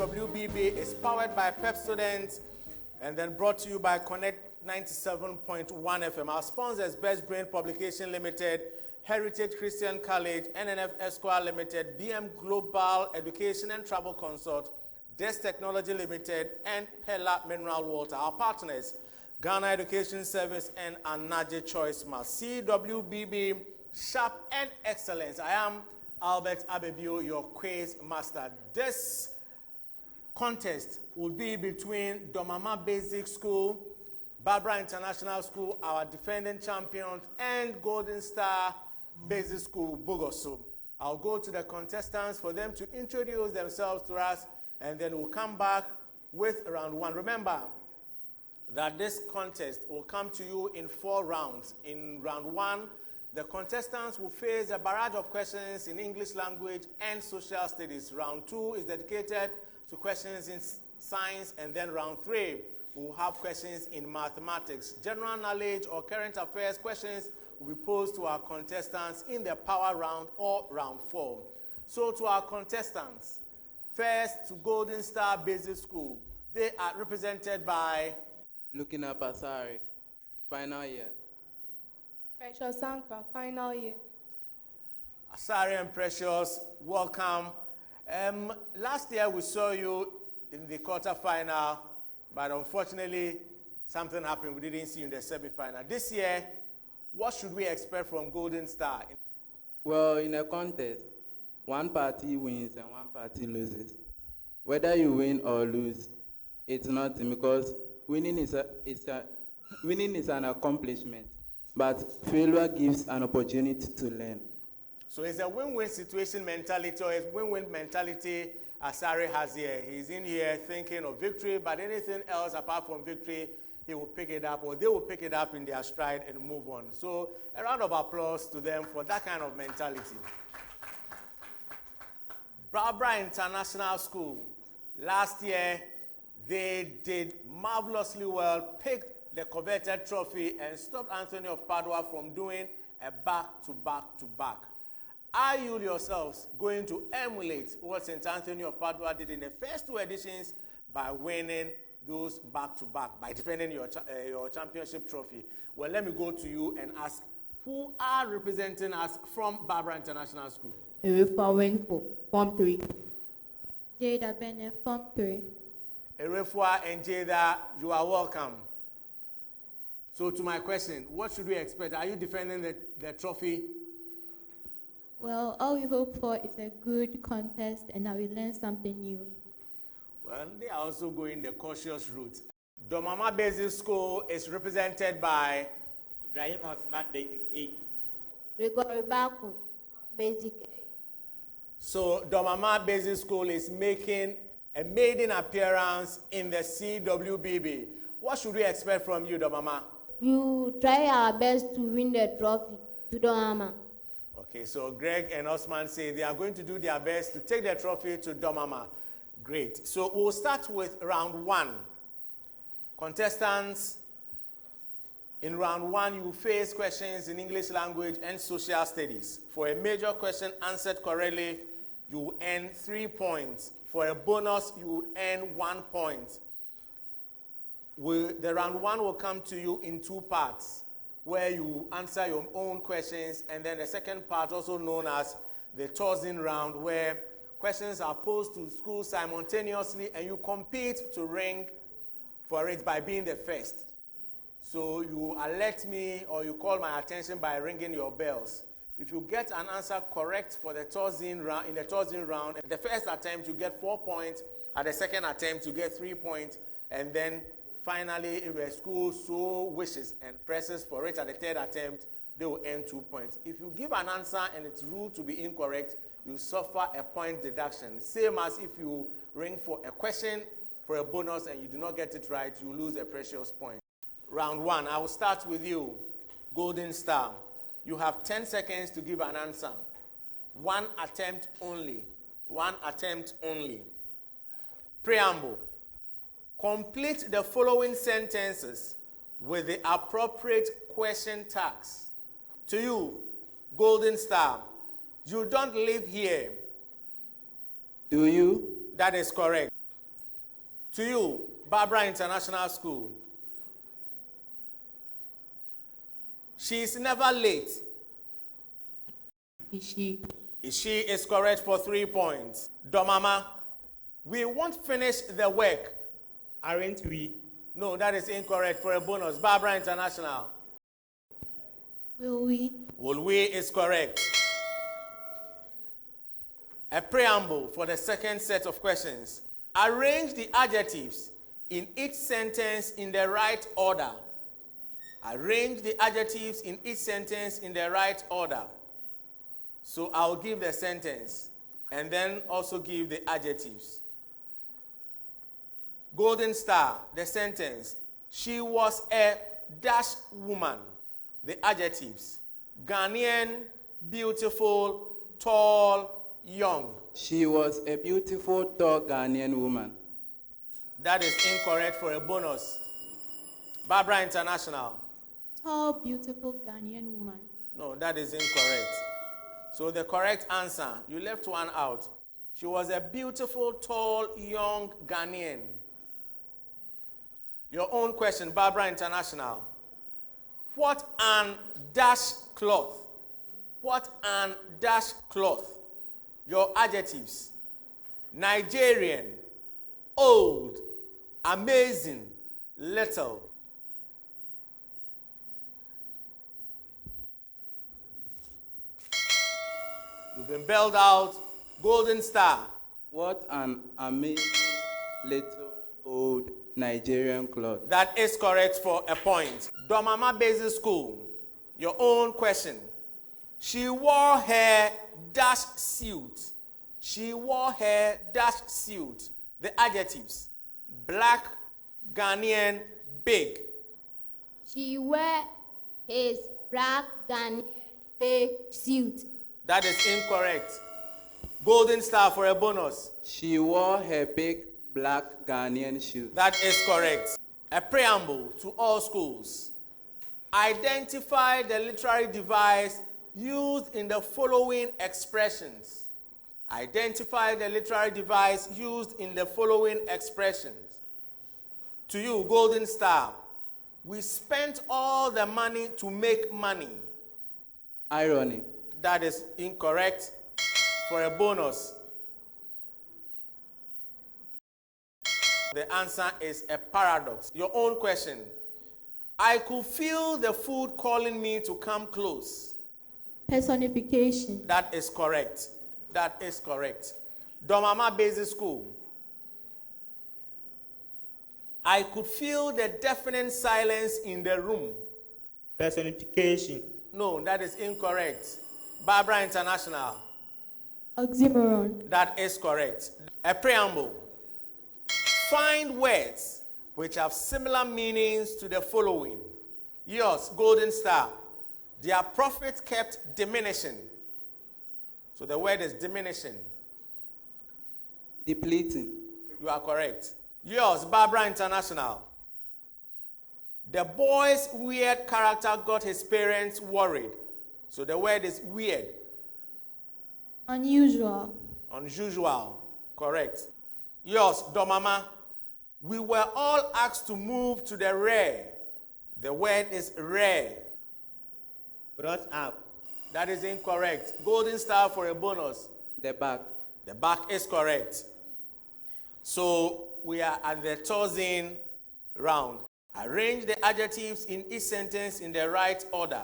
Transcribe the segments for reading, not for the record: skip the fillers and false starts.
CWBB is powered by Pep Students and then brought to you by Connect 97.1 FM. Our sponsors, Best Brain Publication Limited, Heritage Christian College, NNF Esquire Limited, BM Global Education and Travel Consult, Des Technology Limited, and Pella Mineral Water. Our partners, Ghana Education Service and Anaje Choice Mass. CWBB, Sharp and Excellence. I am Albert Abebio, your quiz master. This contest will be between Domama Basic School, Barbara International School, our defending champions, and Golden Star Basic School, Bogoso. I'll go to the contestants for them to introduce themselves to us, and then we'll come back with round one. Remember that this contest will come to you in 4 rounds. In round one, the contestants will face a barrage of questions in English language and social studies. Round 2 is dedicated to questions in science, and then round 3 we'll have questions in mathematics. General knowledge or current affairs questions will be posed to our contestants in the power round or round 4. So to our contestants, first to Golden Star Basic School, they are represented by Looking up Asari, final year. Precious Sankra, final year. Asari and Precious, welcome. Last year we saw you in the quarterfinal, but unfortunately something happened. We didn't see you in the semi-final. This year, what should we expect from Golden Star? Well, in a contest, one party wins and one party loses. Whether you win or lose, it's nothing, because winning is an accomplishment, but failure gives an opportunity to learn. So it's a win-win situation mentality, or a win-win mentality Asari has here. He's in here thinking of victory, but anything else apart from victory, he will pick it up, or they will pick it up in their stride and move on. So a round of applause to them for that kind of mentality. Barbara International School, last year, they did marvelously well, picked the coveted trophy, and stopped Anthony of Padua from doing a back-to-back-to-back. Are you yourselves going to emulate what St. Anthony of Padua did in the first 2 editions by winning those back-to-back, by defending your championship trophy? Well, let me go to you and ask, who are representing us from Barbara International School? Erefua Wenfo, Form 3. Jada Bennett, Form 3. Erefua and Jada, you are welcome. So to my question, what should we expect? Are you defending the trophy? Well, all we hope for is a good contest and that we learn something new. Well, they are also going the cautious route. Domama Basic School is represented by Ibrahim Osman, Basic 8. Gregory Baku, Basic 8. So Domama Basic School is making a maiden appearance in the CWBB. What should we expect from you, Domama? You try our best to win the trophy to Domama. Okay, so Greg and Osman say they are going to do their best to take the trophy to Domama. Great. So we'll start with round 1. Contestants, in round 1, you will face questions in English language and social studies. For a major question answered correctly, you will earn 3 points. For a bonus, you would earn 1 point. The round 1 will come to you in 2 parts, where you answer your own questions, and then the second part, also known as the tossing round, where questions are posed to schools simultaneously, and you compete to ring for it by being the first. So you alert me, or you call my attention by ringing your bells. If you get an answer correct for the tossing round, in the tossing round, the first attempt you get 4 points, at the second attempt you get 3 points, and then finally, if a school so wishes and presses for it at the third attempt, they will earn 2 points. If you give an answer and it's ruled to be incorrect, you suffer a point deduction. Same as if you ring for a question for a bonus and you do not get it right, you lose a precious point. Round 1, I will start with you, Golden Star. You have 10 seconds to give an answer. 1 attempt only. 1 attempt only. Preamble. Complete the following sentences with the appropriate question tags. To you, Golden Star, you don't live here. Do you? That is correct. To you, Barbara International School. She is never late. Is she? She is correct for 3 points. Domama, we won't finish the work. Aren't we? No, that is incorrect for a bonus. Barbara International. Will we? Will we is correct. A preamble for the second set of questions. Arrange the adjectives in each sentence in the right order. Arrange the adjectives in each sentence in the right order. So I'll give the sentence and then also give the adjectives. Golden Star, the sentence. She was a dash woman. The adjectives. Ghanaian, beautiful, tall, young. She was a beautiful, tall Ghanaian woman. That is incorrect for a bonus. Barbara International. Tall, beautiful Ghanaian woman. No, that is incorrect. So the correct answer, you left one out. She was a beautiful, tall, young Ghanaian. Your own question, Barbara International. What an dash cloth. What an dash cloth. Your adjectives. Nigerian, old, amazing, little. You've been bailed out. Golden Star. What an amazing little old Nigerian cloth. That is correct for a point. Domama Basic School. Your own question. She wore her dash suit. She wore her dash suit. The adjectives. Black, Ghanaian, big. She wear his black Ghanaian big suit. That is incorrect. Golden Star for a bonus. She wore her big black Ghanaian shoe. That is correct. A preamble to all schools. Identify the literary device used in the following expressions. Identify the literary device used in the following expressions. To you, Golden Star. We spent all the money to make money. Irony. That is incorrect for a bonus. The answer is a paradox. Your own question. I could feel the food calling me to come close. Personification. That is correct. That is correct. Domama Basic School. I could feel the deafening silence in the room. Personification. No, that is incorrect. Barbara International. Oxymoron. That is correct. A preamble. Find words which have similar meanings to the following. Yours, Golden Star. Their profit kept diminishing. So the word is diminishing. Depleting. You are correct. Yours, Barbara International. The boy's weird character got his parents worried. So the word is weird. Unusual. Unusual. Correct. Yours, Domama. We were all asked to move to the rear. The word is rare. Brought up. That is incorrect. Golden Star for a bonus. The back. The back is correct. So we are at the tossing round. Arrange the adjectives in each sentence in the right order.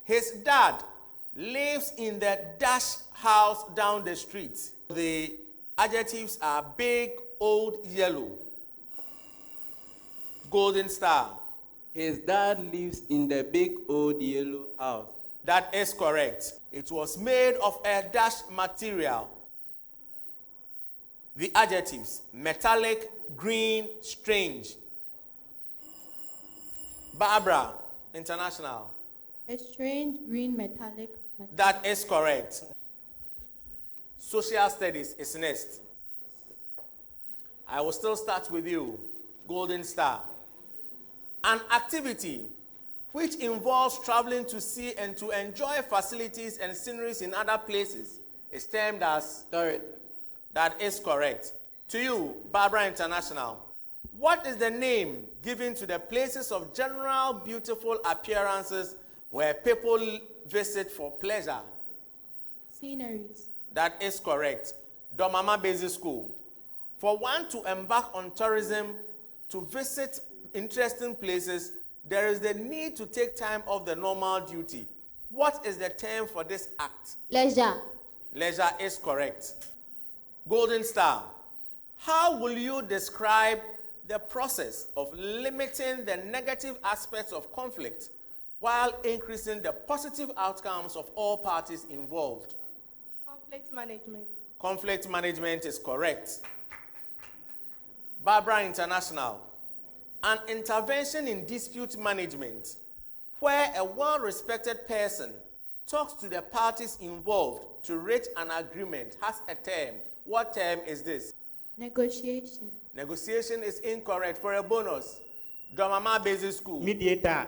His dad lives in the dash house down the street. The adjectives are big, old, yellow. Golden Star. His dad lives in the big old yellow house. That is correct. It was made of a dash material. The adjectives, metallic, green, strange. Barbara International. A strange green metallic material. That is correct. Social studies is next. I will still start with you, Golden Star. An activity which involves traveling to see and to enjoy facilities and sceneries in other places is termed as. Sorry. That is correct. To you, Barbara International, what is the name given to the places of general beautiful appearances where people visit for pleasure? Sceneries. That is correct. Domama Basic School. For one to embark on tourism, to visit interesting places, there is the need to take time off the normal duty. What is the term for this act? Leisure. Leisure is correct. Golden Star. How will you describe the process of limiting the negative aspects of conflict while increasing the positive outcomes of all parties involved? Conflict management. Conflict management is correct. Barbara International. An intervention in dispute management where a well-respected person talks to the parties involved to reach an agreement has a term. What term is this? Negotiation. Negotiation is incorrect. For a bonus, Domama Basic School. Mediator.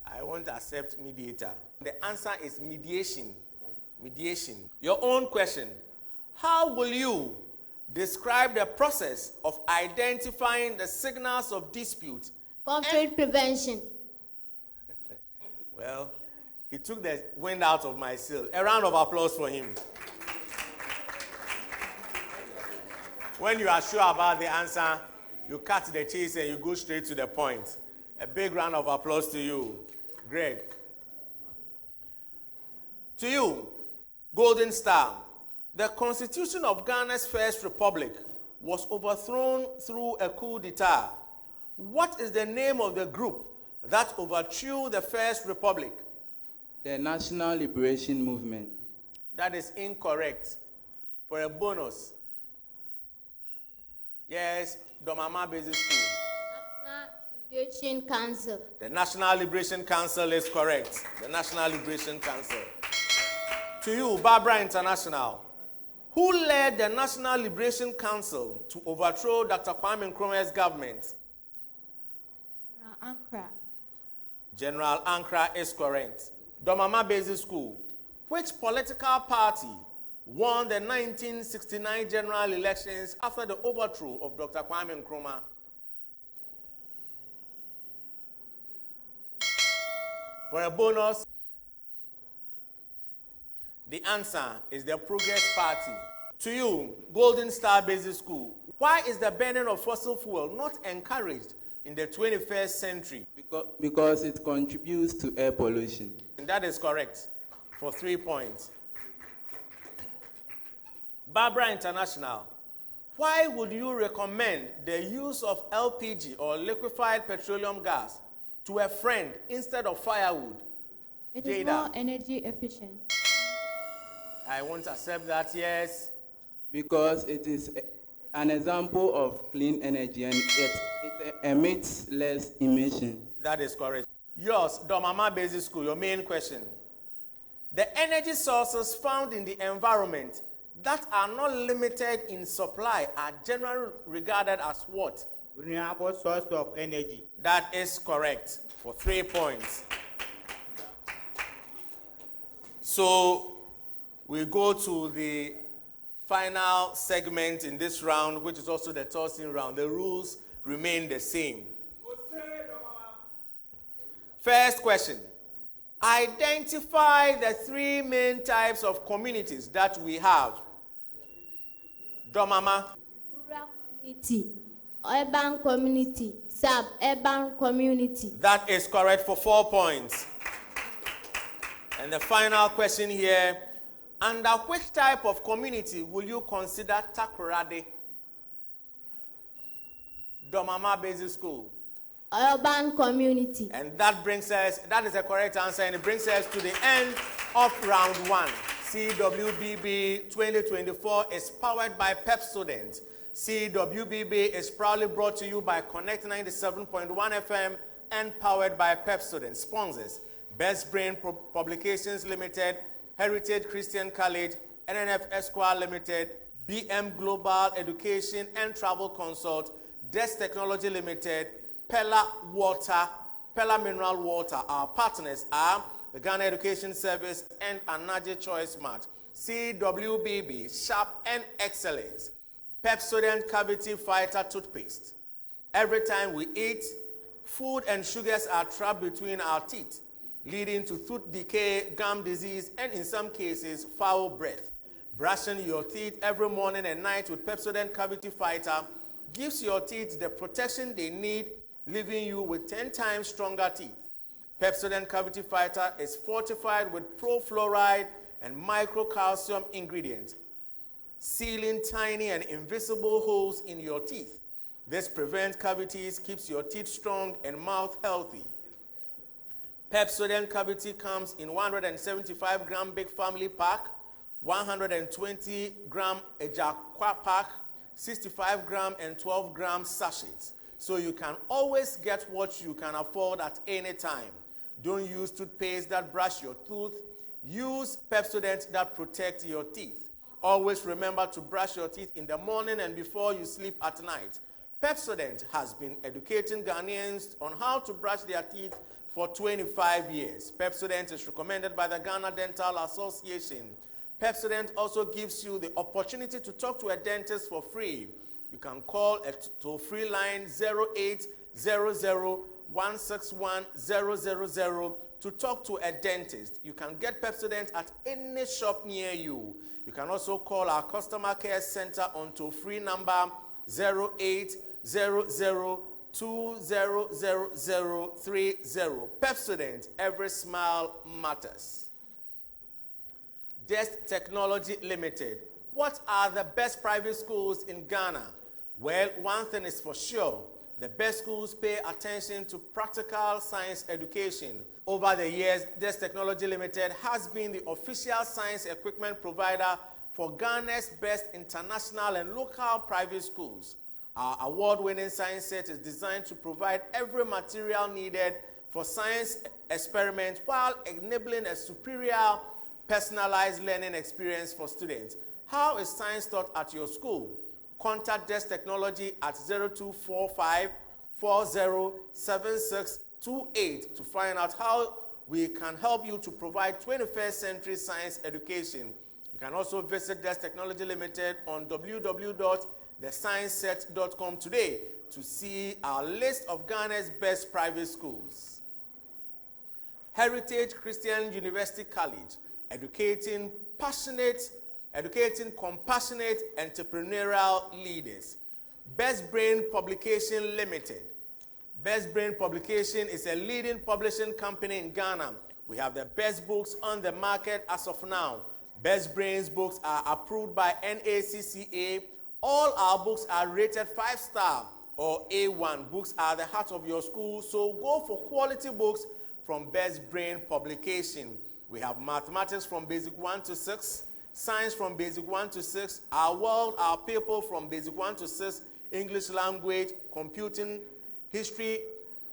I won't accept mediator. The answer is mediation. Mediation. Your own question. How will you describe the process of identifying the signals of dispute? Conflict prevention. Well, he took the wind out of my sail. A round of applause for him. When you are sure about the answer, you cut the chase and you go straight to the point. A big round of applause to you, Greg. To you, Golden Star. The Constitution of Ghana's First Republic was overthrown through a coup d'etat. What is the name of the group that overthrew the First Republic? The National Liberation Movement. That is incorrect. For a bonus. Yes, Domama Basic School. National Liberation Council. The National Liberation Council is correct. The National Liberation Council. To you, Barbara International. Who led the National Liberation Council to overthrow Dr. Kwame Nkrumah's government? Ankara. General Ankara is correct. Domama Basic School. Which political party won the 1969 general elections after the overthrow of Dr. Kwame Nkrumah? For a bonus, the answer is the Progress Party. To you, Golden Star Basic School. Why is the burning of fossil fuel not encouraged in the 21st century? Because it contributes to air pollution. And that is correct. For 3 points. Barbara International. Why would you recommend the use of LPG or liquefied petroleum gas to a friend instead of firewood? It is Jada. more energy efficient. I won't accept that, yes. Because it is an example of clean energy and it emits less emission. That is correct. Yours, Domama Basic School, your main question. The energy sources found in the environment that are not limited in supply are generally regarded as what? Renewable source of energy. That is correct. For 3 points. So we go to the final segment in this round, which is also the tossing round. The rules remain the same. First question. Identify the 3 main types of communities that we have. Domama. Rural community. Urban community. Sub-urban community. That is correct for 4 points. And the final question here. Under which type of community will you consider Takoradi? Domama Basic School. Urban community. And that is the correct answer, and it brings us to the end of round 1. CWBB 2024 is powered by Pepsodent. CWBB is proudly brought to you by Connect 97.1 FM and powered by Pepsodent. Sponsors: Best Brain Publications Limited, Heritage Christian College, NNF Esquire Limited, BM Global Education and Travel Consult, Desk Technology Limited, Pella Mineral Water. Our partners are the Ghana Education Service and Anaje Choice Mart. CWBB, Sharp and Excellence. Pepsodent Cavity Fighter Toothpaste. Every time we eat, food and sugars are trapped between our teeth, leading to tooth decay, gum disease, and in some cases, foul breath. Brushing your teeth every morning and night with Pepsodent Cavity Fighter gives your teeth the protection they need, leaving you with 10 times stronger teeth. Pepsodent Cavity Fighter is fortified with pro-fluoride and microcalcium ingredients, sealing tiny and invisible holes in your teeth. This prevents cavities, keeps your teeth strong and mouth healthy. Pepsodent Cavity comes in 175-gram big family pack, 120-gram Ejakwa pack, 65-gram and 12-gram sachets. So you can always get what you can afford at any time. Don't use toothpaste that brush your tooth. Use Pepsodent that protect your teeth. Always remember to brush your teeth in the morning and before you sleep at night. Pepsodent has been educating Ghanaians on how to brush their teeth for 25 years. Pepsodent is recommended by the Ghana Dental Association. Pepsodent also gives you the opportunity to talk to a dentist for free. You can call a toll-free line 0800-161-000 to talk to a dentist. You can get Pepsodent at any shop near you. You can also call our customer care center on toll-free number 0800-2000030. Pepsodent, every smile matters. Desk Technology Limited. What are the best private schools in Ghana? Well, one thing is for sure. The best schools pay attention to practical science education. Over the years, Desk Technology Limited has been the official science equipment provider for Ghana's best international and local private schools. Our award-winning science set is designed to provide every material needed for science experiments while enabling a superior personalized learning experience for students. How is science taught at your school? Contact Desk Technology at 0245-407628 to find out how we can help you to provide 21st century science education. You can also visit Desk Technology Limited on www.thescienceset.com today to see our list of Ghana's best private schools. Heritage Christian University College, educating compassionate entrepreneurial leaders. Best Brain Publication Limited. Best Brain Publication is a leading publishing company in Ghana. We have the best books on the market as of now. Best Brains books are approved by NACCA. All our books are rated 5-star or A1. Books are the heart of your school, so go for quality books from Best Brain Publication. We have mathematics from basic 1 to 6, science from basic 1 to 6, our world, our people from basic 1 to 6, English language, computing, history,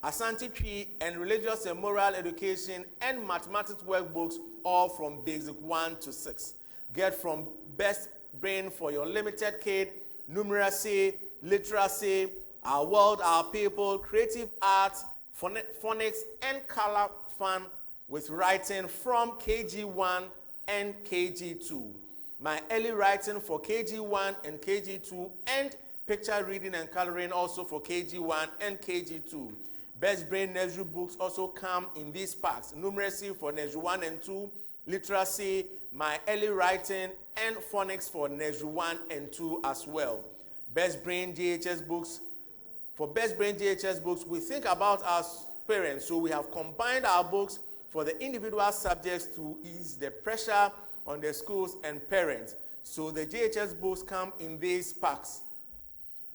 Asante Tree, and religious and moral education, and mathematics workbooks, all from basic 1 to 6. Get from Best Brain for your limited kid, numeracy, literacy, our world, our people, creative arts, phonics, and color fun with writing from KG1 and KG2. My early writing for KG1 and KG2, and picture reading and coloring also for KG1 and KG2. Best Brain nursery books also come in these packs. Numeracy for nursery 1 and 2, literacy, my early writing, and phonics for nursery 1 and 2 as well. Best Brain GHS books. For Best Brain GHS books, we think about our parents, so we have combined our books for the individual subjects to ease the pressure on the schools and parents. So the GHS books come in these packs.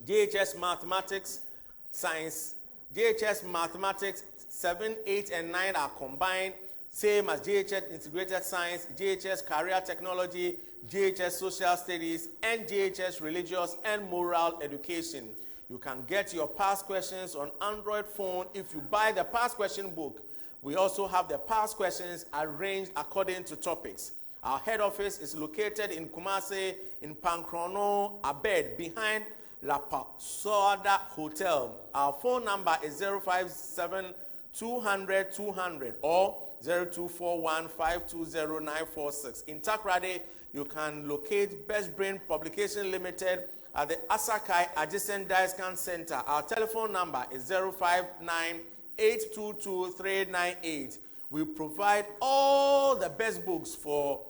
GHS Mathematics, Science, GHS Mathematics 7, 8, and 9 are combined, same as GHS Integrated Science, GHS Career Technology, GHS Social Studies, and GHS Religious and Moral Education. You can get your past questions on Android phone if you buy the past question book. We also have the past questions arranged according to topics. Our head office is located in Kumasi, in Pankrono, Abed, behind La Pasoda Hotel. Our phone number is 057-200-200 or 0241-520-946. In Takrade, you can locate Best Brain Publication Limited at the Asakai Adjacent Diascan Center. Our telephone number is 059-822-398. We provide all the best books for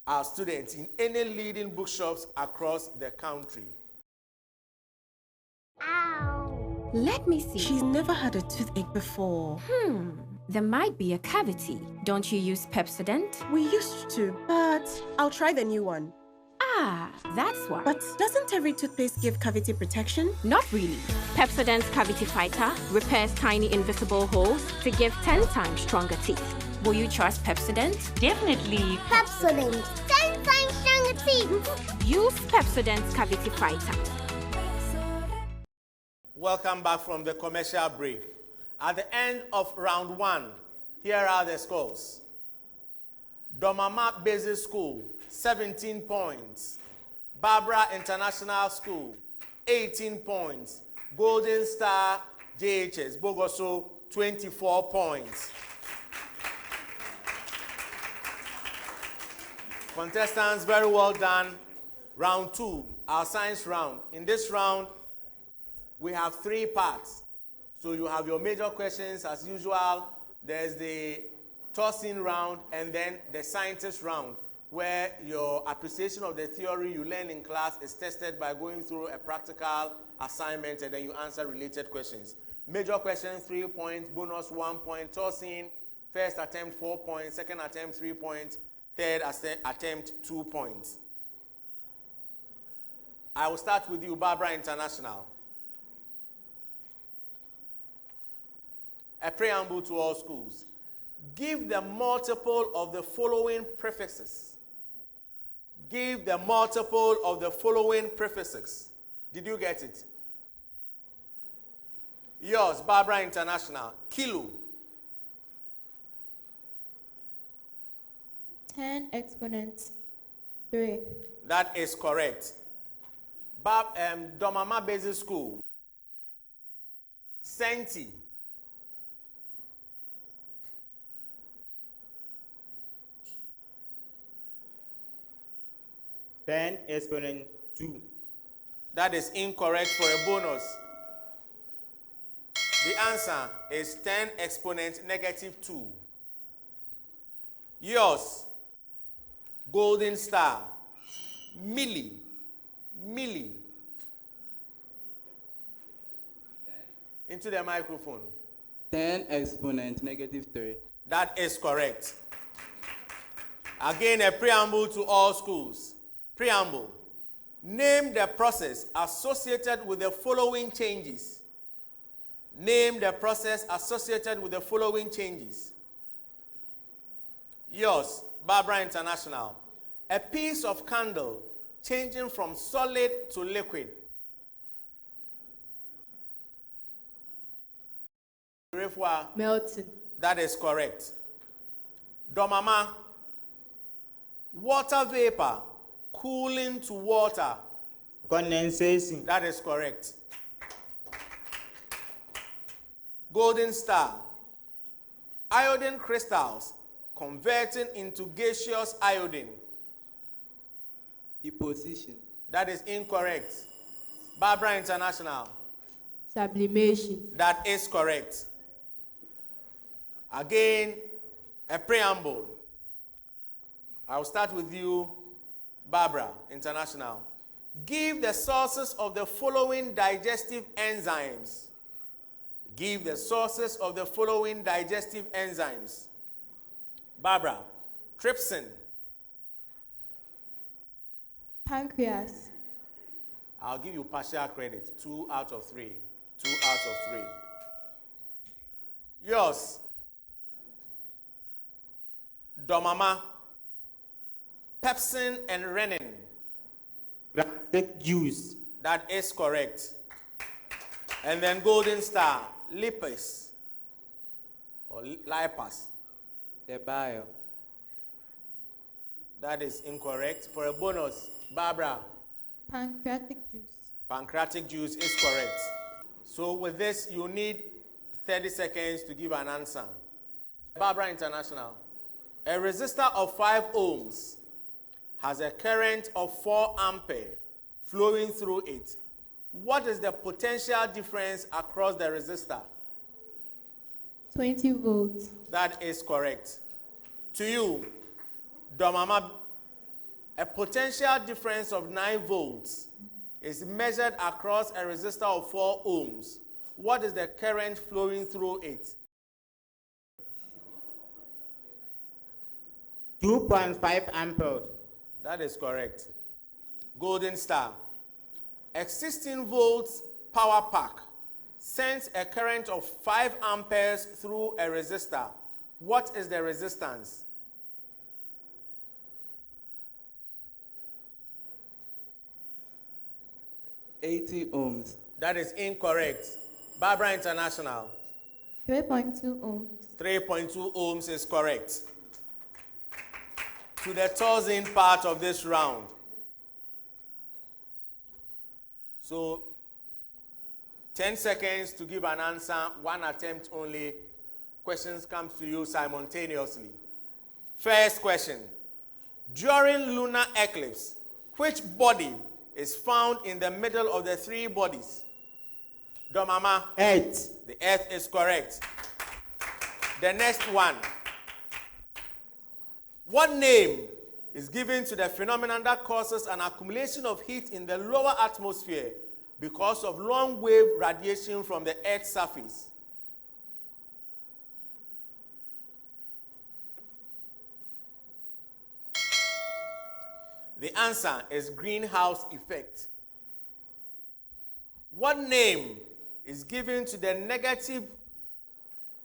our students in any leading bookshops across the country. Ow. Let me see. She's never had a toothache before. There might be a cavity. Don't you use Pepsodent? We used to, but I'll try the new one. Ah, that's why. But doesn't every toothpaste give cavity protection? Not really. Pepsodent's Cavity Fighter repairs tiny invisible holes to give 10 times stronger teeth. Will you trust Pepsodent? Definitely. Pepsodent. 10 times stronger teeth. Use Pepsodent's Cavity Fighter. Welcome back from the commercial break. At the end of round 1, here are the scores. Domama Basic School, 17 points. Barbara International School, 18 points. Golden Star JHS, Bogoso, 24 points. Contestants, very well done. Round 2, our science round. In this round, we have 3 parts. So you have your major questions as usual. There's the tossing round and then the scientist round, where your appreciation of the theory you learn in class is tested by going through a practical assignment and then you answer related questions. Major questions, 3 points, bonus 1 point, tossing, first attempt 4 points, second attempt 3 points, third attempt 2 points. I will start with you, Barbara International. A preamble to all schools. Give the multiple of the following prefixes. Give the multiple of the following prefixes. Did you get it? Yours, Barbara International. Kilo. 10 exponents 3. That is correct. Domama Basic School. Centi. 10 exponent 2. That is incorrect for a bonus. The answer is 10 exponent negative 2. Yours, Golden Star. Milli. Into the microphone. 10 exponent negative 3. That is correct. Again, a preamble to all schools. Preamble. Name the process associated with the following changes. Name the process associated with the following changes. Yours, Barbara International. A piece of candle changing from solid to liquid. Melting. That is correct. Domama. Water vapor cooling to water. Condensation. That is correct. Golden Star. Iodine crystals converting into gaseous iodine. Deposition. That is incorrect. Barbara International. Sublimation. That is correct. Again, a preamble. I'll start with you, Barbara International. Give the sources of the following digestive enzymes. Give the sources of the following digestive enzymes. Barbara, trypsin. Pancreas. I'll give you partial credit. 2 out of 3. 2 out of 3. Yours. Domama. Pepsin and renin. Gastric juice. That is correct. And then Golden Star. Lipase. Or lipase. The bio. That is incorrect. For a bonus, Barbara. Pancreatic juice. Pancreatic juice is correct. So with this, you need 30 seconds to give an answer. Barbara International. A resistor of 5 ohms has a current of 4 ampere flowing through it. What is the potential difference across the resistor? 20 volts. That is correct. To you, Domama, a potential difference of 9 volts is measured across a resistor of 4 ohms. What is the current flowing through it? 2.5 amperes. That is correct. Golden Star. A 16 volts power pack sends a current of 5 amperes through a resistor. What is the resistance? $80 ohms. That is incorrect. Barbara International. 3.2 ohms. 3.2 ohms is correct. To the tossing part of this round. So, 10 seconds to give an answer, 1 attempt only. Questions come to you simultaneously. First question. During lunar eclipse, which body is found in the middle of the 3 bodies? Domama. Earth. The earth is correct. The next one. What name is given to the phenomenon that causes an accumulation of heat in the lower atmosphere because of long-wave radiation from the Earth's surface? The answer is greenhouse effect. What name is given to the negative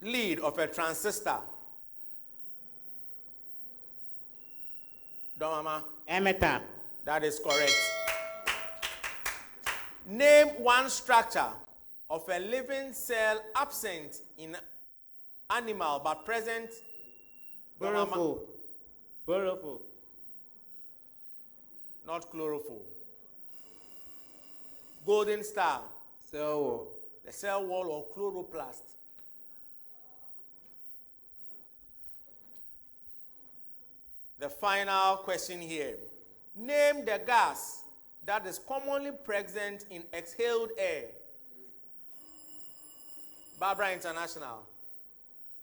lead of a transistor? Domama. Emitter. That is correct. Name one structure of a living cell absent in animal but present. Chlorophyll. Chlorophyll. Not chlorophyll. Golden Star. Cell wall. The cell wall or chloroplast. The final question here. Name the gas that is commonly present in exhaled air. Barbara International.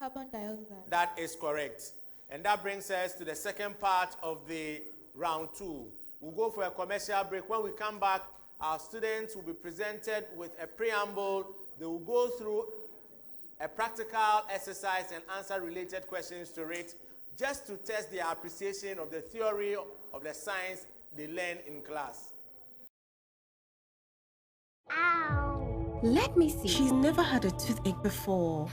Carbon dioxide. That is correct. And that brings us to the second part of the round 2. We'll go for a commercial break. When we come back, our students will be presented with a preamble. They will go through a practical exercise and answer related questions to it, just to test their appreciation of the theory of the science they learn in class. Ow. Let me see. She's never had a toothache before.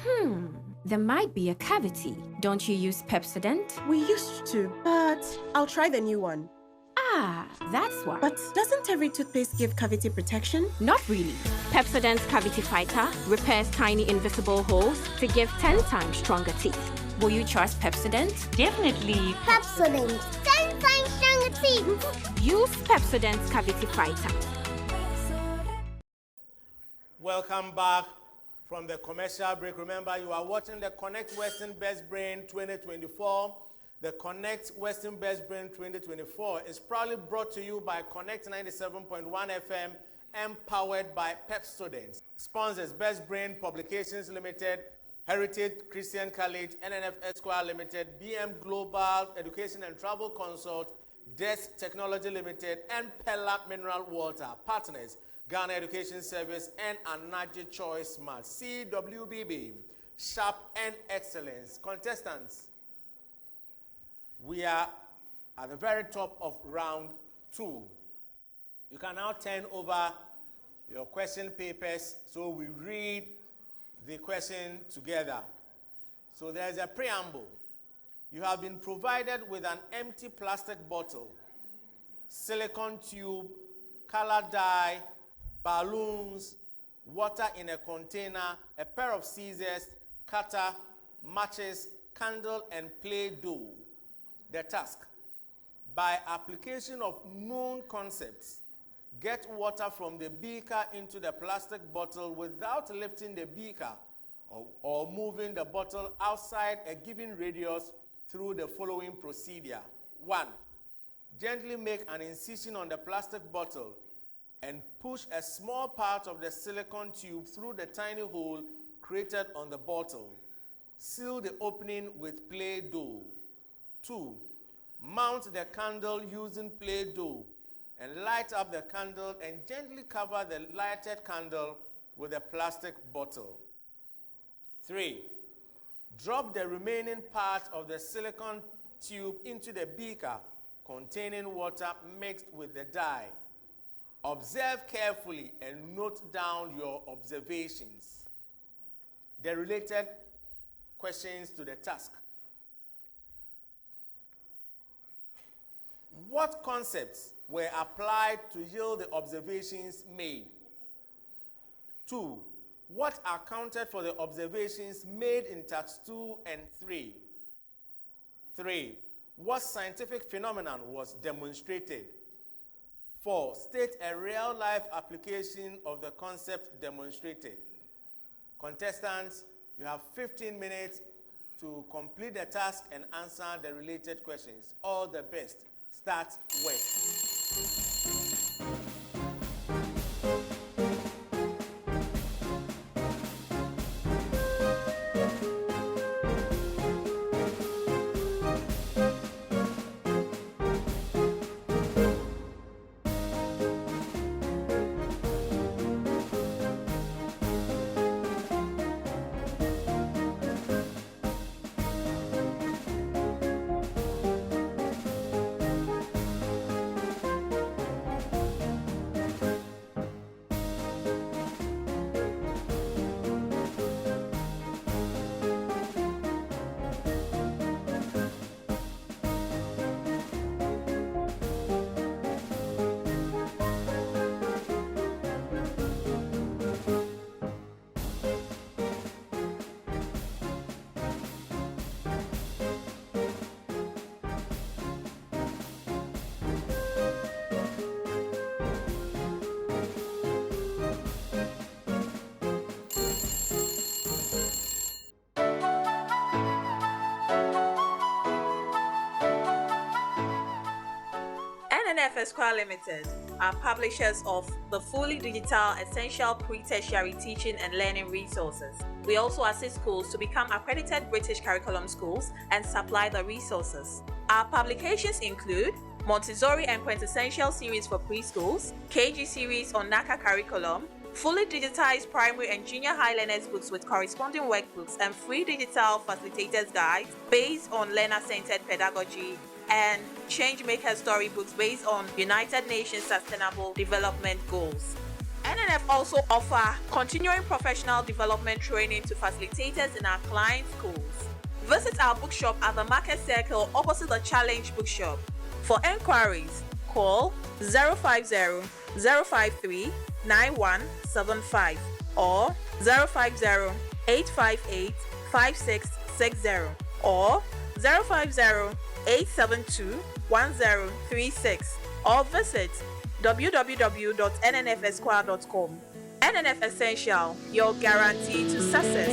There might be a cavity. Don't you use Pepsodent? We used to, but I'll try the new one. Ah, that's why. But doesn't every toothpaste give cavity protection? Not really. Pepsodent's Cavity Fighter repairs tiny invisible holes to give 10 times stronger teeth. Will you trust Pepsodent? Definitely. Pepsodent. 10 times stronger teeth. Use Pepsodent's Cavity Fighter. Welcome back from the commercial break. Remember, you are watching the Connect Western Best Brain 2024. The Connect Western Best Brain 2024 is proudly brought to you by Connect 97.1 FM and powered by Pepsodent. Sponsors Best Brain Publications Limited, Heritage Christian College, NNF Esquire Limited, BM Global Education and Travel Consult, Desk Technology Limited, and Pella Mineral Water. Partners, Ghana Education Service and Anaji Choice Smart. CWBB, Sharp and Excellence. Contestants, we are at the very top of round 2. You can now turn over your question papers so we read the question together. So there's a preamble. You have been provided with an empty plastic bottle, silicone tube, color dye, balloons, water in a container, a pair of scissors, cutter, matches, candle, and Play-Doh. The task: by application of known concepts, get water from the beaker into the plastic bottle without lifting the beaker or moving the bottle outside a given radius through the following procedure. 1. Gently make an incision on the plastic bottle and push a small part of the silicone tube through the tiny hole created on the bottle. Seal the opening with Play-Doh. 2. Mount the candle using Play-Doh and light up the candle and gently cover the lighted candle with a plastic bottle. 3. Drop the remaining part of the silicone tube into the beaker containing water mixed with the dye. Observe carefully and note down your observations. The related questions to the task. What concepts were applied to yield the observations made? 2. What accounted for the observations made in tasks 2 and 3? 3. What scientific phenomenon was demonstrated? 4. State a real-life application of the concept demonstrated. Contestants, you have 15 minutes to complete the task and answer the related questions. All the best. Start work. NNF Esquire Limited are publishers of the fully digital essential pre-tertiary teaching and learning resources. We also assist schools to become accredited British curriculum schools and supply the resources. Our publications include Montessori and Quintessential series for preschools, KG series on NACA curriculum, fully digitized primary and junior high learners books with corresponding workbooks and free digital facilitators guides based on learner-centered pedagogy, and Changemaker storybooks based on United Nations Sustainable Development Goals. NNF also offer continuing professional development training to facilitators in our client schools. Visit our bookshop at the Market Circle opposite the Challenge Bookshop. For enquiries, call 050-053-9175 or 050-858-5660 or 050-872-1036 or visit www.nnfesquire.com. NNF Essential, your guarantee to success.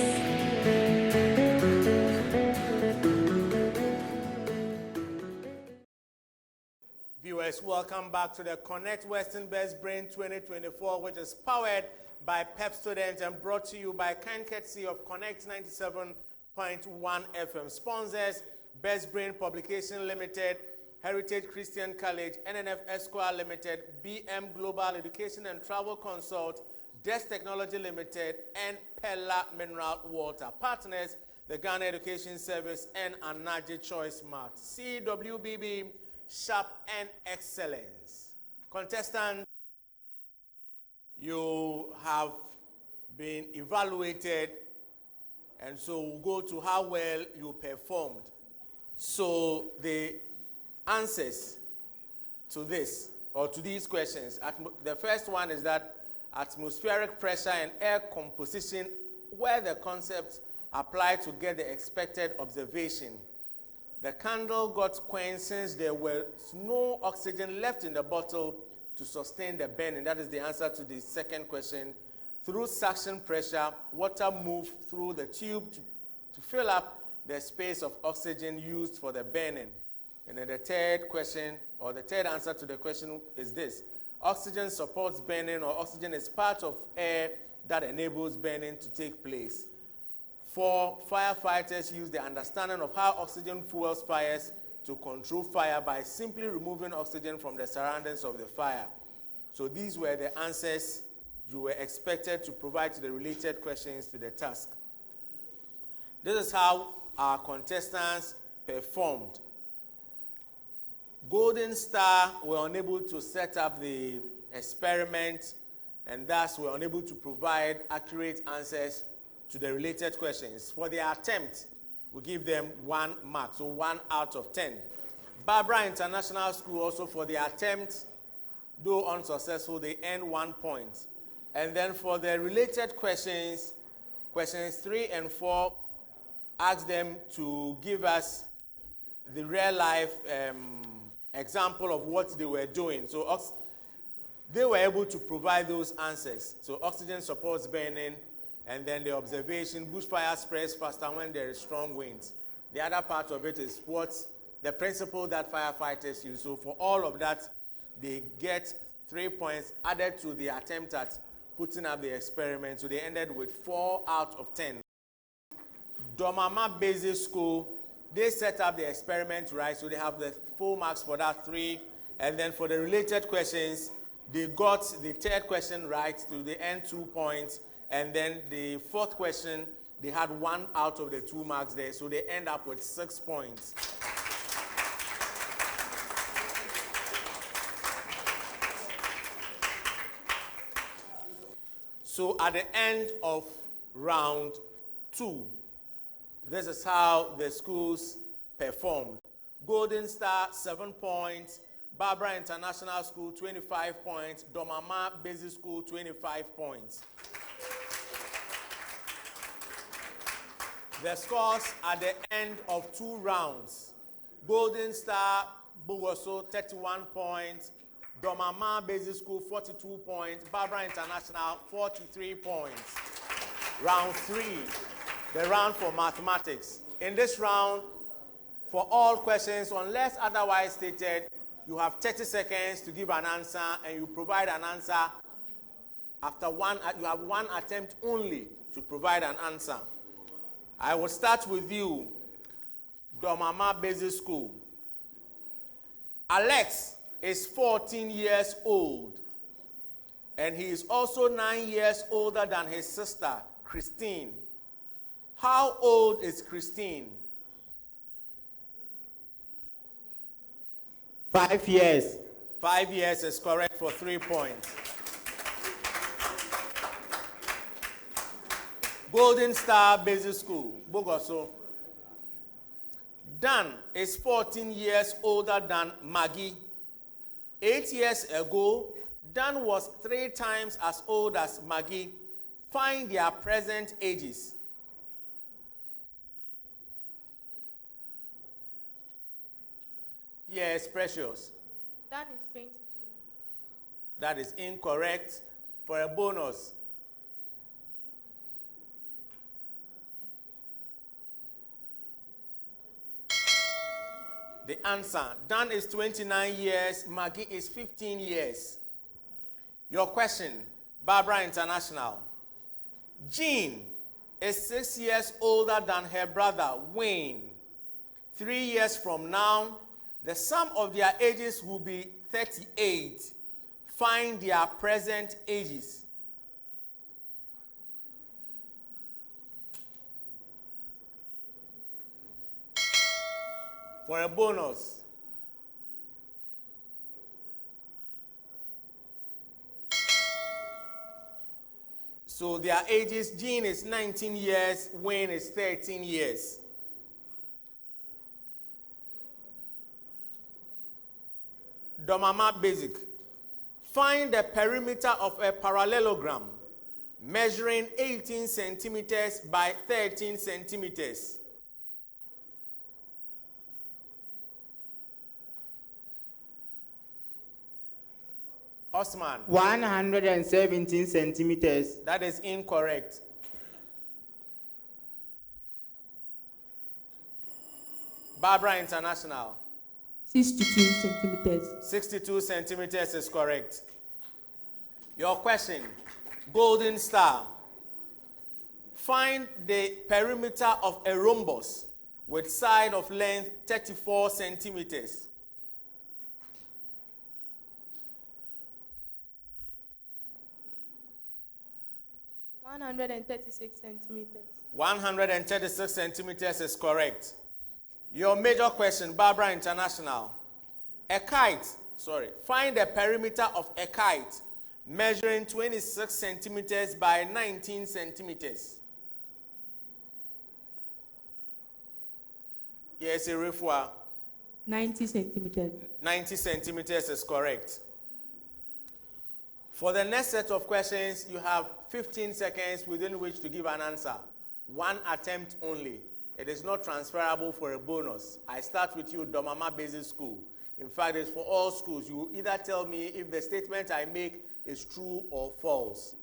Viewers, welcome back to the Connect Western Best Brain 2024, which is powered by PEP students and brought to you by kind courtesy of Connect 97.1 FM. Sponsors: Best Brain Publication Limited, Heritage Christian College, NNF Esquire Limited, BM Global Education and Travel Consult, Desk Technology Limited, and Pella Mineral Water. Partners: the Ghana Education Service and Anaje Choice Mart. CWBB, Sharp and Excellence. Contestant, you have been evaluated, and so we'll go to how well you performed. So the answers to this, or to these questions, the first one is that atmospheric pressure and air composition were the concepts applied to get the expected observation. The candle got quenched since there was no oxygen left in the bottle to sustain the burning. That is the answer to the second question. Through suction pressure, water moved through the tube to fill up the space of oxygen used for the burning. And then the third question, or the third answer to the question is this: Oxygen supports burning, or oxygen is part of air that enables burning to take place. 4, firefighters use the understanding of how oxygen fuels fires to control fire by simply removing oxygen from the surroundings of the fire. So these were the answers you were expected to provide to the related questions to the task. This is how our contestants performed. Golden Star were unable to set up the experiment and thus were unable to provide accurate answers to the related questions. For their attempt, we give them 1 mark, so 1 out of 10. Barbara International School also, for their attempt, though unsuccessful, they earn 1 point. And then for the related questions, questions 3 and 4, ask them to give us the real life example of what they were doing. So they were able to provide those answers. So oxygen supports burning, and then the observation, bushfire spreads faster when there is strong winds. The other part of it is the principle that firefighters use. So for all of that, they get 3 points added to the attempt at putting up the experiment. So they ended with 4 out of 10. Domama Basic School, they set up the experiment right, so they have the full marks for that 3. And then for the related questions, they got the 3rd question right, so they earned 2 points. And then the 4th question, they had 1 out of the 2 marks there, so they end up with 6 points. So at the end of round 2, this is how the schools performed. Golden Star, 7 points. Barbara International School, 25 points. Domama Basic School, 25 points. The scores at the end of 2 rounds. Golden Star, Bogoso, 31 points. Domama Basic School, 42 points. Barbara International, 43 points. Round 3, the round for mathematics. In this round, for all questions, unless otherwise stated, you have 30 seconds to give an answer, and you provide an answer after you have 1 attempt only to provide an answer. I will start with you, Domama Basic School. Alex is 14 years old, and he is also 9 years older than his sister, Christine. How old is Christine? 5 years. 5 years is correct for 3 points. Golden Star Basic School, Bogoso. Dan is 14 years older than Maggie. 8 years ago, Dan was 3 times as old as Maggie. Find their present ages. Yes, Precious. Dan is 22. That is incorrect. For a bonus. The answer, Dan is 29 years, Maggie is 15 years. Your question, Barbara International. Jean is 6 years older than her brother, Wayne. 3 years from now, the sum of their ages will be 38. Find their present ages. For a bonus. So their ages, Jean is 19 years, Wayne is 13 years. Domama Basic. Find the perimeter of a parallelogram measuring 18 centimeters by 13 centimeters. Osman. 117 centimeters. That is incorrect. Barbara International. 62 centimeters. 62 centimeters is correct. Your question, golden star. Find the perimeter of a rhombus with side of length 34 centimeters. centimeters. 136 centimeters is correct. Your major question, Barbara International. Find the perimeter of a kite measuring 26 centimeters by 19 centimeters. Yes, Irefua. 90 centimeters. 90 centimeters is correct. For the next set of questions, you have 15 seconds within which to give an answer. One attempt only. It is not transferable for a bonus. I start with you, Domama Basic School. In fact, it's for all schools. You either tell me if the statement I make is true or false.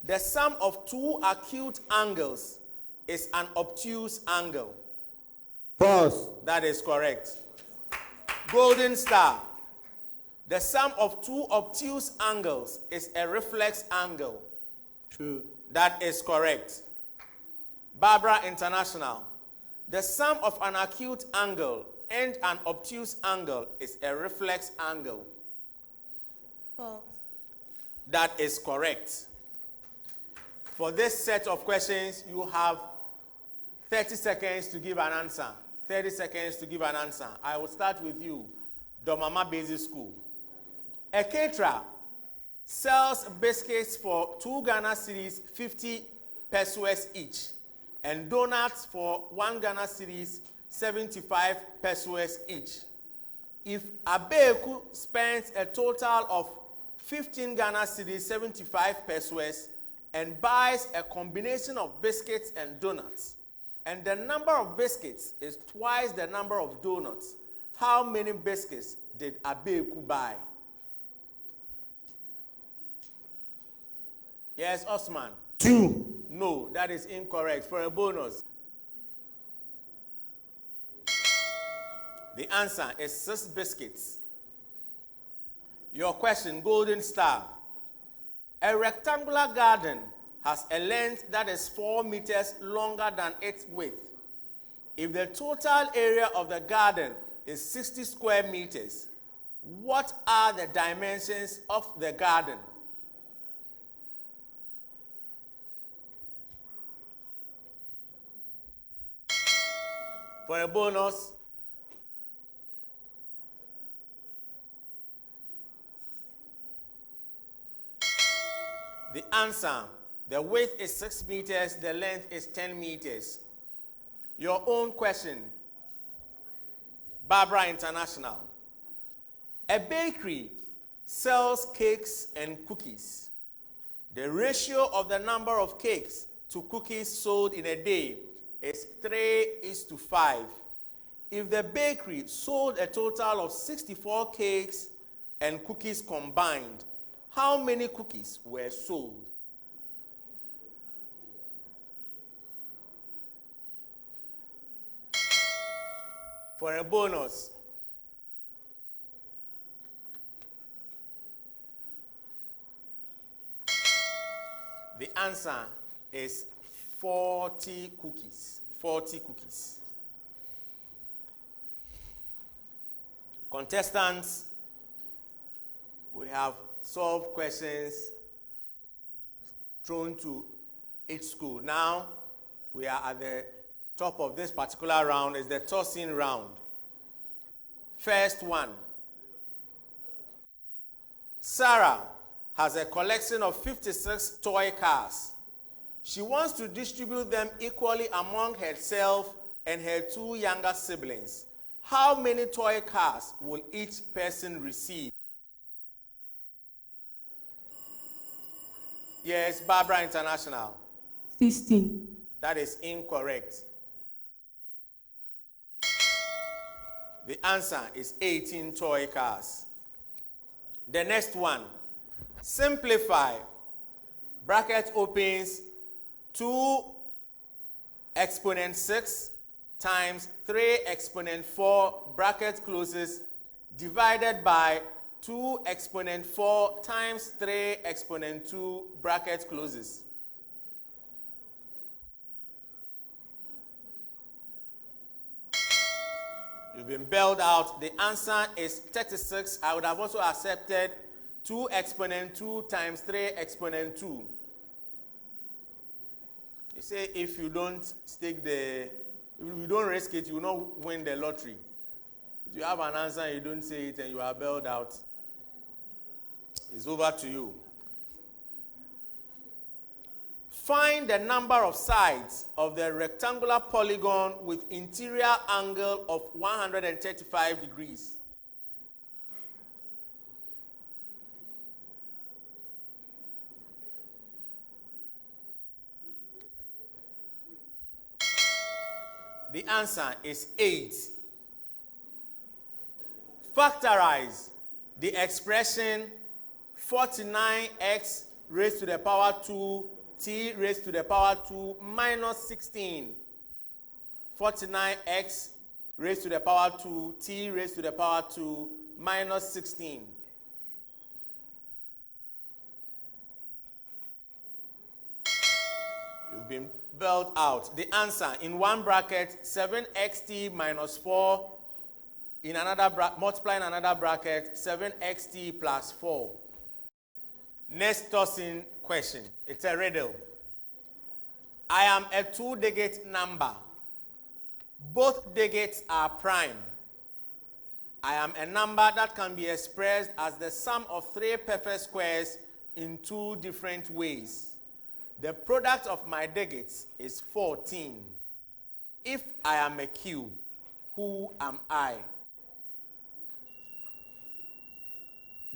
The sum of two acute angles is an obtuse angle. False. That is correct. Golden star. The sum of two obtuse angles is a reflex angle. True. That is correct. Barbara International. The sum of an acute angle and an obtuse angle is a reflex angle. False. That is correct. For this set of questions, you have 30 seconds to give an answer. 30 seconds to give an answer. I will start with you, Domama Basic School. A caterer sells biscuits for 2 Ghana cedis 50 pesos each, and donuts for 1 Ghana cedis 75 pesos each. If Abeku spends a total of 15 Ghana cedis 75 pesos and buys a combination of biscuits and donuts, and the number of biscuits is twice the number of donuts, how many biscuits did Abeku buy? Yes, Osman. 2. No, that is incorrect. For a bonus. The answer is 6 biscuits. Your question, golden star. A rectangular garden has a length that is 4 meters longer than its width. If the total area of the garden is 60 square meters, what are the dimensions of the garden? For a bonus, the answer, the width is 6 meters, the length is 10 meters. Your own question, Barbara International. A bakery sells cakes and cookies. The ratio of the number of cakes to cookies sold in a day is 3:5. If the bakery sold a total of 64 cakes and cookies combined, how many cookies were sold? For a bonus, the answer is 40 cookies. 40 cookies. Contestants, we have solved questions thrown to each school. Now, we are at the top of this particular round. Is the tossing round. First one. Sarah has a collection of 56 toy cars. She wants to distribute them equally among herself and her 2 younger siblings. How many toy cars will each person receive? Yes, Barbara International. 16. That is incorrect. The answer is 18 toy cars. The next one. Simplify. Bracket opens 2 exponent 6 times 3 exponent 4 bracket closes divided by 2 exponent 4 times 3 exponent 2 bracket closes. You've been bailed out. The answer is 36. I would have also accepted 2 exponent 2 times 3 exponent 2. You say if you don't if you don't risk it, you will not win the lottery. If you have an answer and you don't say it and you are bailed out, it's over to you. Find the number of sides of the rectangular polygon with interior angle of 135 degrees. The answer is 8. Factorize the expression 49x raised to the power 2 t raised to the power 2 minus 16. 49x raised to the power 2 t raised to the power 2 minus 16. You've been bailed out. The answer in one bracket 7xt minus 4, in another multiply in another bracket 7xt plus 4. Next tossing question. It's a riddle. I am a 2-digit number. Both digits are prime. I am a number that can be expressed as the sum of 3 perfect squares in 2 different ways. The product of my digits is 14. If I am a cube, who am I?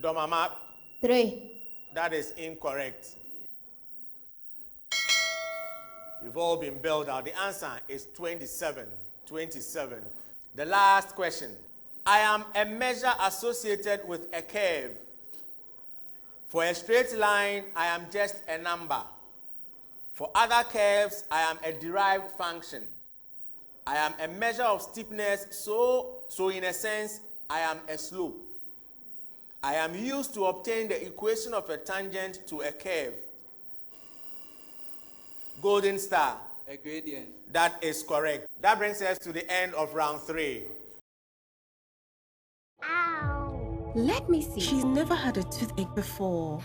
Domama. 3. That is incorrect. You've all been bailed out. The answer is 27. 27. The last question. I am a measure associated with a curve. For a straight line, I am just a number. For other curves, I am a derived function. I am a measure of steepness, so in a sense, I am a slope. I am used to obtain the equation of a tangent to a curve. Golden star. A gradient. That is correct. That brings us to the end of round 3. Ow. Let me see. She's never had a toothache before.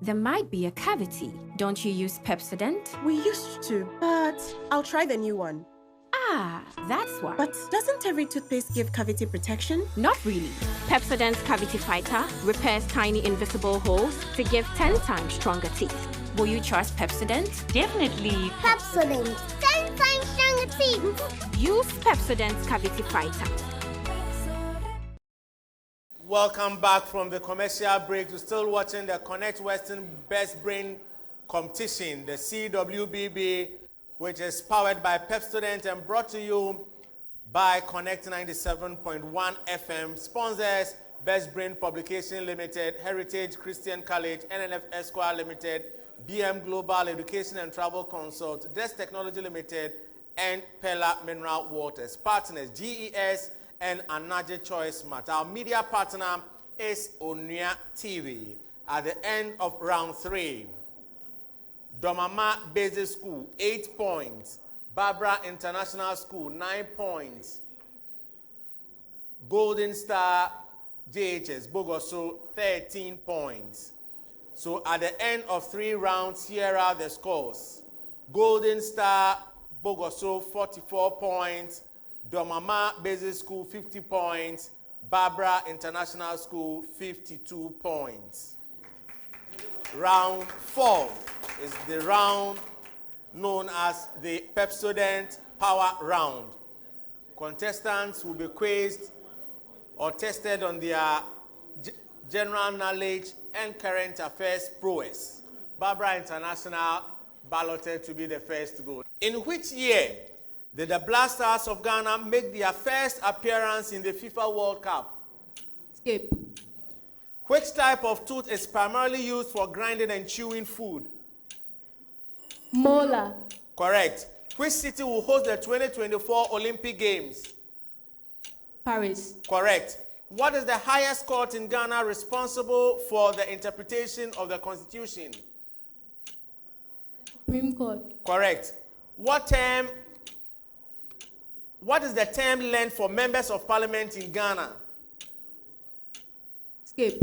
There might be a cavity. Don't you use Pepsodent? We used to, but I'll try the new one. Ah, that's why. But doesn't every toothpaste give cavity protection? Not really. Pepsodent's Cavity Fighter repairs tiny invisible holes to give 10 times stronger teeth. Will you trust Pepsodent? Definitely. Pepsodent. 10 times stronger teeth. Use Pepsodent's Cavity Fighter. Welcome back from the commercial break. You're still watching the Connect Western Best Brain Competition, the CWBB, which is powered by Pepsodent and brought to you by Connect 97.1 FM. Sponsors, Best Brain Publication Limited, Heritage Christian College, NNF Esquire Limited, BM Global Education and Travel Consult, Des Technology Limited, and Pella Mineral Waters. Partners, GES and Anaje Choice Mart. Our media partner is Onia TV. At the end of round 3, Domama Basic School, 8 points. Barbara International School, 9 points. Golden Star JHS Bogoso, 13 points. So at the end of 3 rounds, here are the scores. Golden Star Bogoso, 44 points. Domama Basic School, 50 points. Barbara International School, 52 points. Round 4 is the round known as the Pepsodent Power Round. Contestants will be quizzed or tested on their general knowledge and current affairs prowess. Barbara International balloted to be the first to go. In which year did the Black Stars of Ghana make their first appearance in the FIFA World Cup? Skip. Which type of tooth is primarily used for grinding and chewing food? Molar. Correct. Which city will host the 2024 Olympic Games? Paris. Correct. What is the highest court in Ghana responsible for the interpretation of the Constitution? Supreme Court. Correct. What is the term length for members of parliament in Ghana? Skip.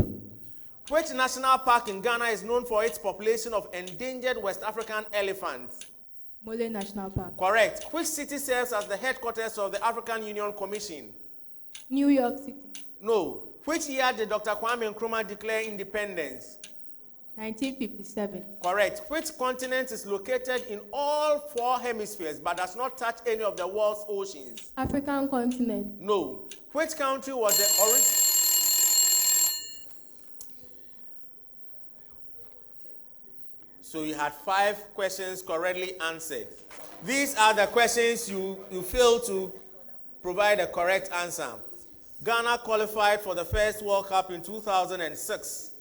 Which national park in Ghana is known for its population of endangered West African elephants? Mole National Park. Correct. Which city serves as the headquarters of the African Union Commission? New York City. No. Which year did Dr. Kwame Nkrumah declare independence? 1957. Correct. Which continent is located in all 4 hemispheres but does not touch any of the world's oceans? African continent. No. Which country was the origin? So you had 5 questions correctly answered. These are the questions you failed to provide a correct answer. Ghana qualified for the first World Cup in 2006.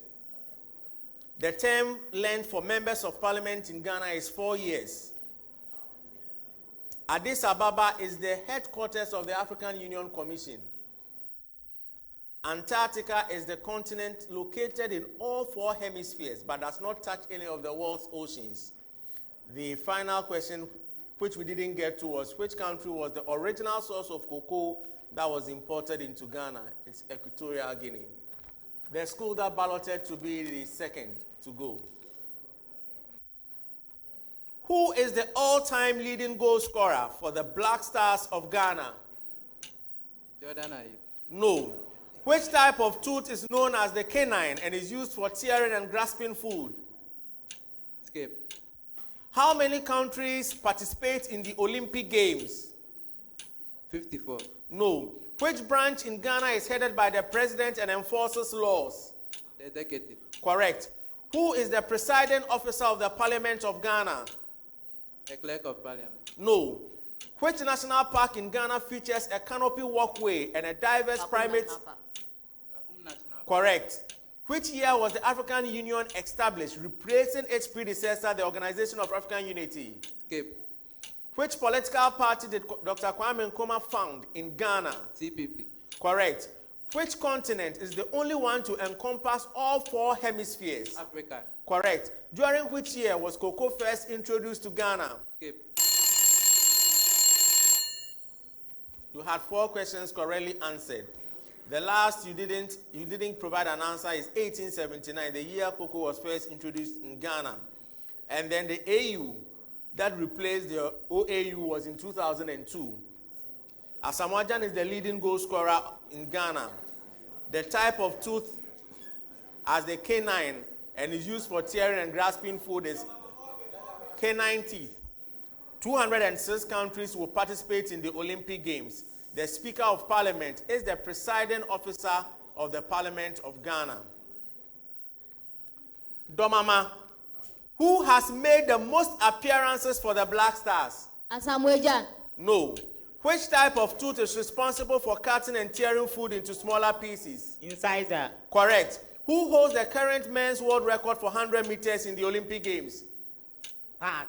The term length for members of parliament in Ghana is 4 years. Addis Ababa is the headquarters of the African Union Commission. Antarctica is the continent located in all 4 hemispheres but does not touch any of the world's oceans. The final question, which we didn't get to, was which country was the original source of cocoa that was imported into Ghana? It's Equatorial Guinea. The school that balloted to be the second to go. Who is the all-time leading goal scorer for the Black Stars of Ghana? Jordan Ayew. No. Which type of tooth is known as the canine and is used for tearing and grasping food? Skip. How many countries participate in the Olympic Games? 54. No. Which branch in Ghana is headed by the president and enforces laws? The executive. Correct. Who is the presiding officer of the Parliament of Ghana? The clerk of parliament. No. Which national park in Ghana features a canopy walkway and a diverse primate? Correct. Which year was the African Union established, replacing its predecessor, the Organization of African Unity? Skip. Which political party did Dr. Kwame Nkrumah found in Ghana? CPP. Correct. Which continent is the only one to encompass all 4 hemispheres? Africa. Correct. During which year was cocoa first introduced to Ghana? Skip. You had 4 questions correctly answered. The last you didn't provide an answer is 1879, the year cocoa was first introduced in Ghana. And then the AU that replaced the OAU was in 2002. Asamoah is the leading goal scorer in Ghana. The type of tooth as the canine and is used for tearing and grasping food is canine teeth. 206 countries will participate in the Olympic Games. The Speaker of Parliament is the presiding officer of the Parliament of Ghana. Domama, who has made the most appearances for the Black Stars? Asamoah. No. Which type of tooth is responsible for cutting and tearing food into smaller pieces? Incisor. Correct. Who holds the current men's world record for 100 meters in the Olympic Games? Pass.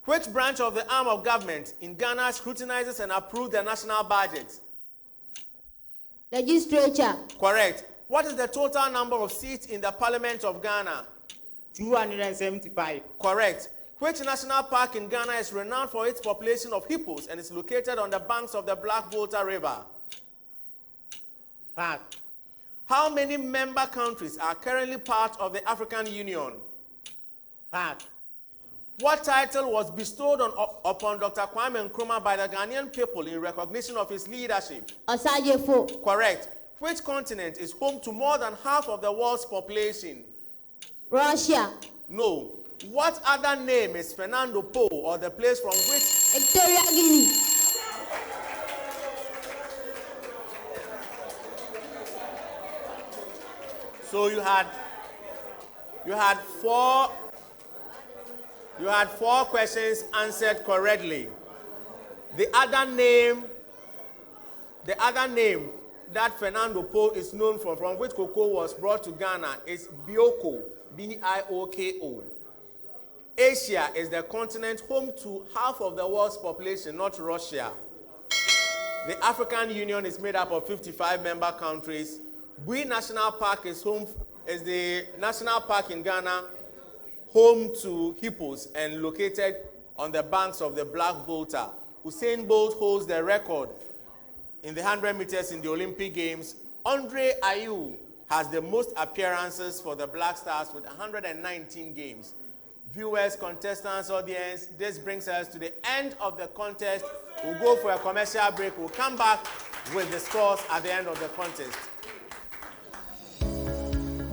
Which branch of the arm of government in Ghana scrutinizes and approves the national budget? Legislature. Correct. What is the total number of seats in the Parliament of Ghana? 275. Correct. Which national park in Ghana is renowned for its population of hippos and is located on the banks of the Black Volta River? Pass. How many member countries are currently part of the African Union? Pass. What title was bestowed upon Dr. Kwame Nkrumah by the Ghanaian people in recognition of his leadership? Osajefo. Correct. Which continent is home to more than half of the world's population? Russia. No. What other name is Fernando Po, or the place from which? Equatorial Guinea. So you had 4 questions answered correctly. The other name that Fernando Po is known for, from which cocoa was brought to Ghana, is Bioko, B-I-O-K-O. Asia is the continent home to half of the world's population, not Russia. The African Union is made up of 55 member countries. Bui National Park is the national park in Ghana, home to hippos and located on the banks of the Black Volta. Usain Bolt holds the record in the 100 meters in the Olympic Games. Andre Ayew has the most appearances for the Black Stars with 119 games. Viewers, contestants, audience, this brings us to the end of the contest. We'll go for a commercial break. We'll come back with the scores at the end of the contest.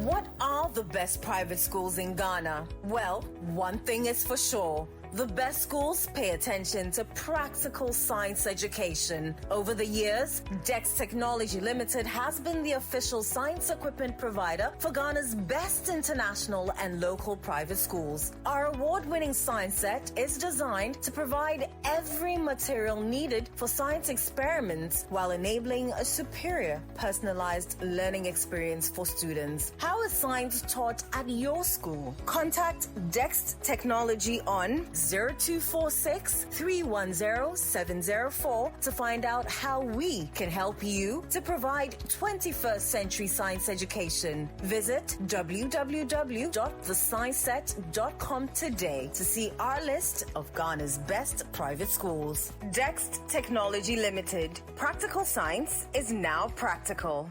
What are the best private schools in Ghana? Well, one thing is for sure. The best schools pay attention to practical science education. Over the years, Dex Technology Limited has been the official science equipment provider for Ghana's best international and local private schools. Our award-winning science set is designed to provide every material needed for science experiments while enabling a superior, personalized learning experience for students. How is science taught at your school? Contact Dex Technology on 0246 310 704 to find out how we can help you to provide 21st century science education. Visit www.thescienceset.com today to see our list of Ghana's best private schools. Dex Technology Limited. Practical science is now practical.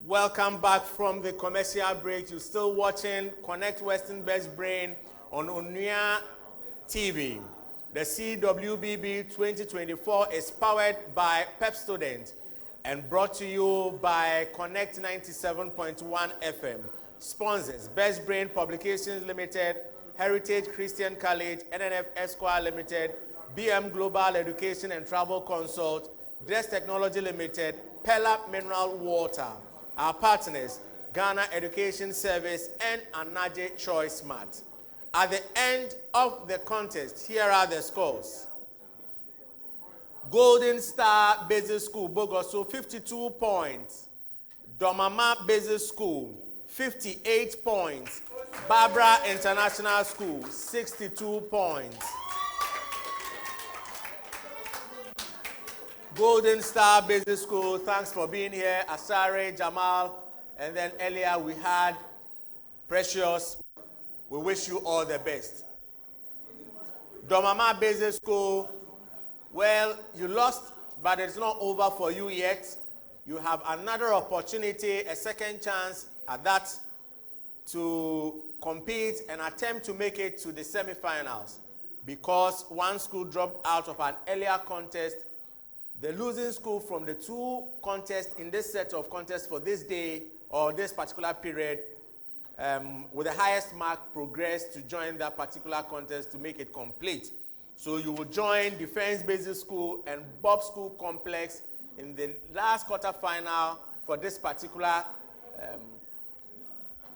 Welcome back from the commercial break. You're still watching Connect Western Best Brain on Onua TV. The CWBB 2024 is powered by Pepsodent and brought to you by Connect 97.1 FM. Sponsors: Best Brain Publications Limited, Heritage Christian College, NNF Esquire Limited, BM Global Education and Travel Consult, Dress Technology Limited, Pella Mineral Water. Our partners: Ghana Education Service and Anaje Choice Mart. At the end of the contest, here are the scores. Golden Star Basic School, Bogoso, 52 points. Domama Basic School, 58 points. Barbara International School, 62 points. Golden Star Basic School, thanks for being here. Asare, Jamal, and then earlier we had Precious. We wish you all the best. Domama Basic School, well, you lost, but it's not over for you yet. You have another opportunity, a second chance at that, to compete and attempt to make it to the semifinals. Because one school dropped out of an earlier contest, the losing school from the two contests in this set of contests for this day or this particular period, with the highest mark, progressed to join that particular contest to make it complete. So you will join Defense Basic School and Bob School Complex in the last quarterfinal for this particular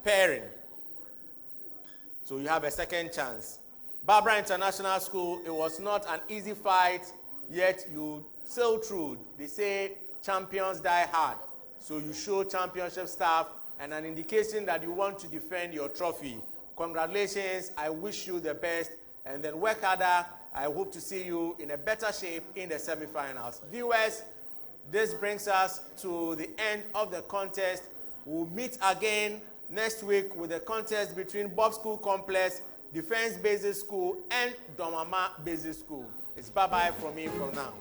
pairing. So you have a second chance. Barbara International School, it was not an easy fight, yet you sailed through. They say champions die hard. So you show championship staff and an indication that you want to defend your trophy. Congratulations, I wish you the best, and then work harder. I hope to see you in a better shape in the semifinals. Viewers, this brings us to the end of the contest. We'll meet again next week with the contest between Bob School Complex, Defense Basic School, and Domama Basic School. It's bye-bye from me from now.